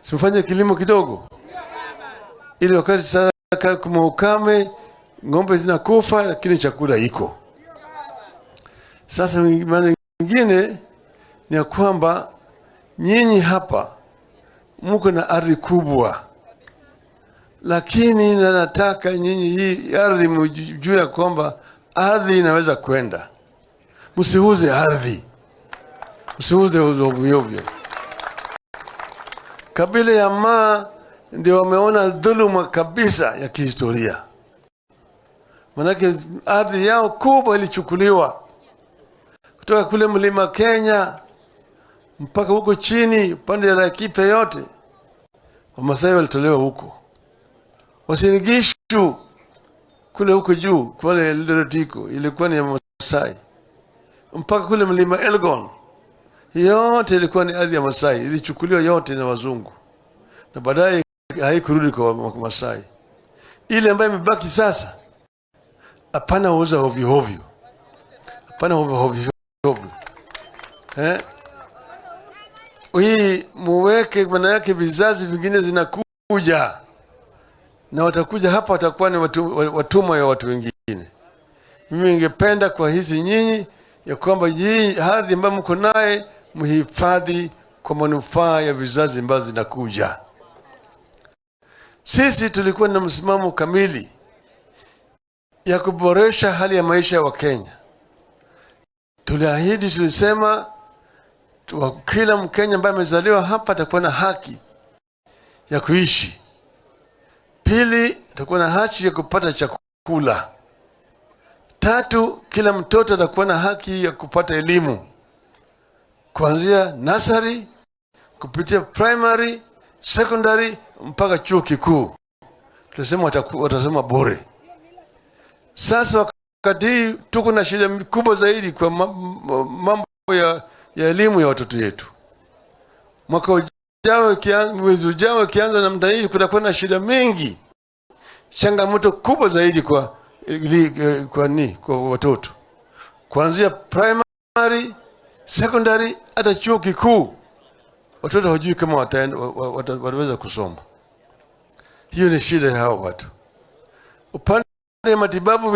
Sifanye kilimo kidogo. Ili wakati sasa kama ukame, ng'ombe zinakufa lakini chakula iko. Sasa maana nyingine ni kwamba nyinyi hapa mko na ardhi kubwa. Lakini nataka nyinyi hii ardhi mjue kwamba ardhi inaweza kwenda. Msiuze ardhi. Msiuze ovyo. Kabila ya Maa ndio wameona dhuluma kabisa ya kihistoria. Manake ardhi yao kubwa ilichukuliwa. Kutoka kule mlima Kenya mpaka huko chini pande ya Laikipia yote. Wamasai walitolewa huko. Wasinigishu kule huko juu kule Eldoretiko ilikuwa ni ya Masai. Mpaka kule mlima Elgon yote ilikuwa ni ardhi ya Masai, ilichukuliwa yote na wazungu. Na baadaye haikurudi kwa Masai. Ile ambayo imebaki sasa hapana uza ovyo. Hapana ovyo. Hii muweke maana yake vizazi vingine zinakuja. Na watakuja hapa watakuwa ni watumwa ya watu wengine. Mimi ningependa kwa hizi nyinyi ya kwamba hii hadhi ambayo mko naye mhifadhi kwa manufaa ya vizazi ambazo zinakuja. Sisi tulikuwa na msimamo kamili ya kuboresha hali ya maisha ya Wakenya. Tuliahidi, tulisema kila Mkenya ambaye amezaliwa hapa atakuwa na haki ya kuishi. Pili, atakuwa na haki ya kupata chakula. Tatu, kila mtoto atakuwa na haki ya kupata elimu. Kuanzia nursery, kupitia primary, secondary, mpaka chuo kikuu. Tulisema watasema bure. Sasa wakati tuko na shida kubwa zaidi kwa mambo ya elimu ya watoto yetu. Mwaka ujao kianza namna hii kutakuwa na shida mingi. Changamoto kubwa zaidi kwa watoto. Kuanzia primary, secondary, hata chuo kikuu. Watoto hawajui kama wataweza kusoma. Hiyo ni shida ya hao watu. Upande wa matibabu